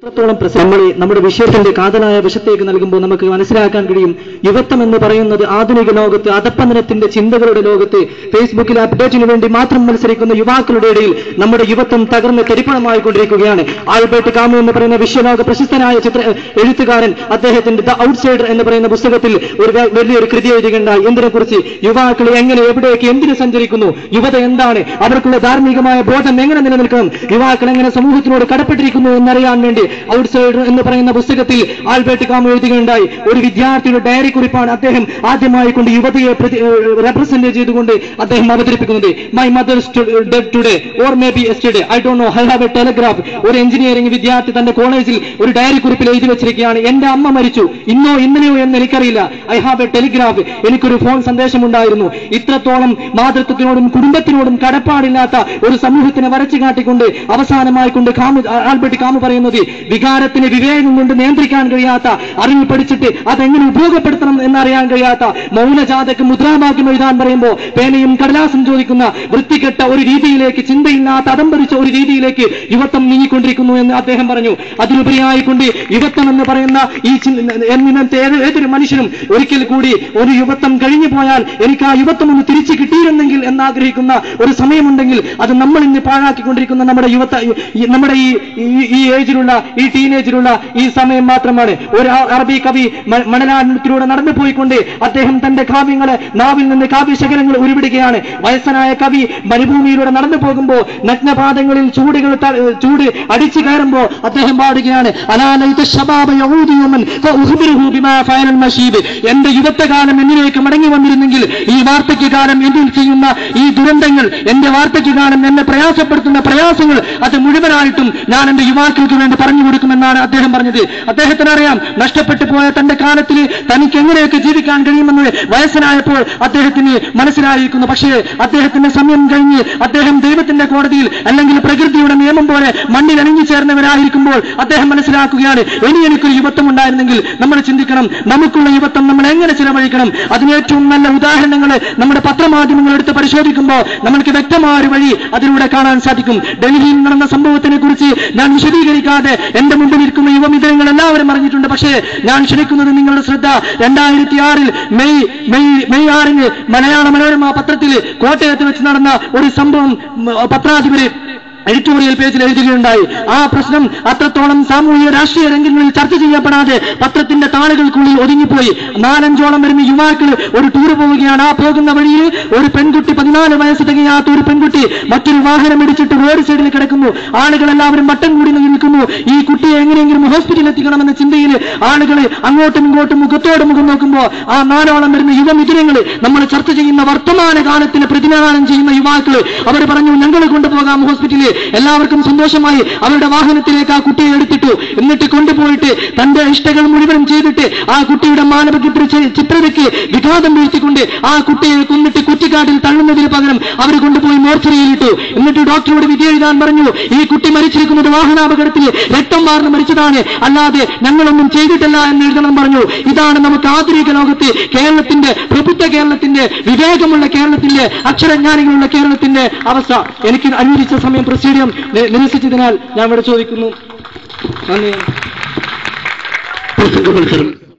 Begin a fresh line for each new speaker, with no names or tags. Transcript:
എത്രത്തോളം നമ്മുടെ വിഷയത്തിന്റെ കാതലായ വശത്തേക്ക് നൽകുമ്പോൾ നമുക്ക് മനസ്സിലാക്കാൻ കഴിയും. യുവത്വം എന്ന് പറയുന്നത് ആധുനിക ലോകത്ത് അധപ്പതനത്തിന്റെ ചിന്തകളുടെ ലോകത്ത് ഫേസ്ബുക്കിൽ അപ്ഡേറ്റിന് വേണ്ടി മാത്രം മത്സരിക്കുന്ന യുവാക്കളുടെ ഇടയിൽ നമ്മുടെ യുവത്വം തകർന്ന് തരിപ്പണമായിക്കൊണ്ടിരിക്കുകയാണ്. ആൽബർട്ട് കാമു എന്ന് പറയുന്ന വിശ്വലോക പ്രശസ്തനായ എഴുത്തുകാരൻ അദ്ദേഹത്തിന്റെ ദ ഔട്ട്സൈഡർ എന്ന് പറയുന്ന പുസ്തകത്തിൽ ഒരു വലിയൊരു കൃതി എഴുതുകയുണ്ടായി. എന്തിനെക്കുറിച്ച്? യുവാക്കൾ എങ്ങനെ, എവിടേക്ക്, എന്തിനു സഞ്ചരിക്കുന്നു, യുവത എന്താണ്, അവർക്കുള്ള ധാർമ്മികമായ ബോധം എങ്ങനെ നിലനിൽക്കണം, യുവാക്കൾ എങ്ങനെ സമൂഹത്തിനോട് കടപ്പെട്ടിരിക്കുന്നു എന്നറിയാൻ വേണ്ടി ഔട്ട്സൈഡർ എന്ന് പറയുന്ന പുസ്തകത്തിൽ ആൽബർട്ട് കാമു എഴുതുകയുണ്ടായി. ഒരു വിദ്യാർത്ഥിയുടെ ഡയറി കുറിപ്പാണ് അദ്ദേഹം ആദ്യമായി കൊണ്ട് യുവതയെ റെപ്രസെന്റ് ചെയ്തുകൊണ്ട് അദ്ദേഹം അവതരിപ്പിക്കുന്നത്. My mother dead today or may be yesterday, I don't know, I have A telegraph. ഒരു എഞ്ചിനീയറിംഗ് വിദ്യാർത്ഥി തന്റെ കോളേജിൽ ഒരു ഡയറി കുറിപ്പിൽ എഴുതി വെച്ചിരിക്കുകയാണ്, എന്റെ അമ്മ മരിച്ചു, ഇന്നോ ഇന്നലെയോ എന്ന് എനിക്കറിയില്ല, ഐ ഹാവ് എ ടെലിഗ്രാഫ്, എനിക്കൊരു ഫോൺ സന്ദേശമുണ്ടായിരുന്നു. ഇത്രത്തോളം മാതൃത്വത്തിനോടും കുടുംബത്തിനോടും കടപ്പാടില്ലാത്ത ഒരു സമൂഹത്തിനെ വരച്ചു കാട്ടിക്കൊണ്ട് അവസാനമായി കൊണ്ട് ആൽബർട്ട് കാമു പറയുന്നത്, വികാരത്തിന് വിവേകം കൊണ്ട് നിയന്ത്രിക്കാൻ കഴിയാത്ത, അറിവ് പഠിച്ചിട്ട് അതെങ്ങനെ ഉപയോഗപ്പെടുത്തണം എന്നറിയാൻ കഴിയാത്ത, മൗനജാതക്ക് മുദ്രാവാക്യം എഴുതാൻ പറയുമ്പോൾ പേനയും കടലാസും ചോദിക്കുന്ന വൃത്തികെട്ട ഒരു രീതിയിലേക്ക്, ചിന്തയില്ലാത്ത അതംബരിച്ച ഒരു രീതിയിലേക്ക് യുവത്വം നീങ്ങിക്കൊണ്ടിരിക്കുന്നു എന്ന് അദ്ദേഹം പറഞ്ഞു. അതിലുപരിയായിക്കൊണ്ട് യുവത്വം എന്ന് പറയുന്ന ഈ എന്നിനത്തെ ഏതൊരു മനുഷ്യനും ഒരിക്കൽ കൂടി ഒരു യുവത്വം കഴിഞ്ഞു പോയാൽ എനിക്ക് ആ യുവത്വം ഒന്ന് തിരിച്ചു കിട്ടിയിരുന്നെങ്കിൽ എന്നാഗ്രഹിക്കുന്ന ഒരു സമയമുണ്ടെങ്കിൽ അത് നമ്മൾ ഇന്ന് പാഴാക്കിക്കൊണ്ടിരിക്കുന്ന നമ്മുടെ ഈ ഏജിലുള്ള, ഈ ടീനേജിലുള്ള ഈ സമയം മാത്രമാണ്. ഒരു അറബി കവി മണലാരണ്യത്തിലൂടെ നടന്നു പോയിക്കൊണ്ട് അദ്ദേഹം തന്റെ കാവ്യങ്ങളെ നാവിൽ നിന്ന് കാവ്യശകലങ്ങൾ ഉരുവിടുകയാണ്. വയസ്സനായ കവി മരുഭൂമിയിലൂടെ നടന്നു പോകുമ്പോൾ നഗ്നപാദങ്ങളിൽ ചൂട് അടിച്ചു കയറുമ്പോ അദ്ദേഹം പാടുകയാണ്, എന്റെ യുവത്വകാലം എന്നിലേക്ക് മടങ്ങി വന്നിരുന്നെങ്കിൽ ഈ വാർദ്ധക്യകാലം എന്നിൽ ചെയ്യുന്ന ഈ ദുരന്തങ്ങൾ, എന്റെ വാർദ്ധക്യകാലം എന്നെ പ്രയാസപ്പെടുത്തുന്ന പ്രയാസങ്ങൾ അത് മുഴുവനായിട്ടും ഞാൻ എന്റെ യുവാക്കൾക്ക് വേണ്ടി പറഞ്ഞു കൊടുക്കുമെന്നാണ് അദ്ദേഹം പറഞ്ഞത്. അദ്ദേഹത്തിന് അറിയാം, നഷ്ടപ്പെട്ടു പോയ തന്റെ കാലത്തിൽ തനിക്ക് എങ്ങനെയൊക്കെ ജീവിക്കാൻ കഴിയുമെന്ന് വയസ്സനായപ്പോൾ അദ്ദേഹത്തിന് മനസ്സിലായിരിക്കുന്നു. പക്ഷേ അദ്ദേഹത്തിന്റെ സമയം കഴിഞ്ഞ് അദ്ദേഹം ദൈവത്തിന്റെ കോടതിയിൽ അല്ലെങ്കിൽ പ്രകൃതിയുടെ നിയമം പോലെ മണ്ണിൽ അണിഞ്ഞു ചേർന്നവരായിരിക്കുമ്പോൾ അദ്ദേഹം മനസ്സിലാക്കുകയാണ്, ഇനി എനിക്കൊരു യുവത്വം ഉണ്ടായിരുന്നെങ്കിൽ. നമ്മൾ ചിന്തിക്കണം, നമുക്കുള്ള യുവത്വം നമ്മൾ എങ്ങനെ ചിലവഴിക്കണം. അതിനേറ്റവും നല്ല ഉദാഹരണങ്ങൾ നമ്മുടെ പത്രമാധ്യമങ്ങൾ എടുത്ത് പരിശോധിക്കുമ്പോൾ നമ്മൾക്ക് വ്യക്തമായ ഒരു വഴി അതിലൂടെ കാണാൻ സാധിക്കും. ഡൽഹിയിൽ നടന്ന സംഭവത്തിനെ കുറിച്ച് ഞാൻ വിശദീകരിക്കാതെ എന്റെ മുമ്പിൽ ഇരിക്കുന്ന യുവമിത്രങ്ങൾ എല്ലാവരും അറിഞ്ഞിട്ടുണ്ട്. പക്ഷേ ഞാൻ ക്ഷണിക്കുന്നത് നിങ്ങളുടെ ശ്രദ്ധ 2006 മെയ് 6 മലയാള മനോരമ പത്രത്തിൽ കോട്ടയത്ത് വെച്ച് നടന്ന ഒരു സംഭവം പത്രാധിപര് എഡിറ്റോറിയൽ പേജിൽ എഴുതുകയുണ്ടായി. ആ പ്രശ്നം അത്രത്തോളം സാമൂഹിക രാഷ്ട്രീയ രംഗങ്ങളിൽ ചർച്ച ചെയ്യപ്പെടാതെ പത്രത്തിന്റെ താളുകൾക്കുള്ളിൽ ഒതുങ്ങിപ്പോയി. 4-5ഓളം വരുന്ന യുവാക്കൾ ഒരു ടൂർ പോവുകയാണ്. ആ പോകുന്ന വഴിയിൽ ഒരു പെൺകുട്ടി, 14 വയസ്സ് തികയാത്ത ഒരു പെൺകുട്ടി മറ്റൊരു വാഹനം ഇടിച്ചിട്ട് റോഡ് സൈഡിൽ കിടക്കുന്നു. ആളുകളെല്ലാവരും വട്ടം കൂടി നിൽക്കുന്നു. ഈ കുട്ടിയെ എങ്ങനെയെങ്കിലും ഹോസ്പിറ്റലിൽ എത്തിക്കണമെന്ന ചിന്തയിൽ ആളുകൾ അങ്ങോട്ടും ഇങ്ങോട്ടും മുഖത്തോട് മുഖം നോക്കുമ്പോൾ ആ 4ഓളം വരുന്ന യുവമിഥുനങ്ങൾ, നമ്മൾ ചർച്ച ചെയ്യുന്ന വർത്തമാന കാലത്തിന് പ്രതിനിധാനം ചെയ്യുന്ന യുവാക്കൾ, അവർ പറഞ്ഞു, ഞങ്ങൾ കൊണ്ടുപോകാം ഹോസ്പിറ്റലിൽ. എല്ലാവർക്കും സന്തോഷമായി. അവരുടെ വാഹനത്തിലേക്ക് ആ കുട്ടിയെ എടുത്തിട്ടു. എന്നിട്ട് കൊണ്ടുപോയിട്ട് തന്റെ ഇഷ്ടങ്ങൾ മുഴുവനും ചെയ്തിട്ട് ആ കുട്ടിയുടെ മാനവിക ചിത്രതയ്ക്ക് വിഘാതം വീഴ്ത്തിക്കൊണ്ട് ആ കുട്ടിയെ കൊന്നിട്ട് കുറ്റിക്കാട്ടിൽ തള്ളുന്നതിന് പകരം അവർ കൊണ്ടുപോയി മോർച്ചറിയിലിട്ടു. എന്നിട്ട് ഡോക്ടറോട് വിധി എഴുതാൻ പറഞ്ഞു, ഈ കുട്ടി മരിച്ചിരിക്കുന്നത് വാഹനാപകടത്തിൽ രക്തം വാർന്ന് മരിച്ചതാണ്, അല്ലാതെ ഞങ്ങളൊന്നും ചെയ്തിട്ടില്ല എന്ന് എഴുതണം പറഞ്ഞു. ഇതാണ് നമുക്ക് ആധുനിക ലോകത്ത് കേരളത്തിന്റെ, പ്രബുദ്ധ കേരളത്തിന്റെ, വിവേകമുള്ള കേരളത്തിന്റെ, അക്ഷരജ്ഞാനികളുള്ള കേരളത്തിന്റെ അവസ്ഥ. എനിക്ക് അനുവദിച്ച സമയം പ്രസിഡന്റ് നിരസിച്ചതിനാൽ ഞാൻ ഇവിടെ ചോദിക്കുന്നു. നന്ദി.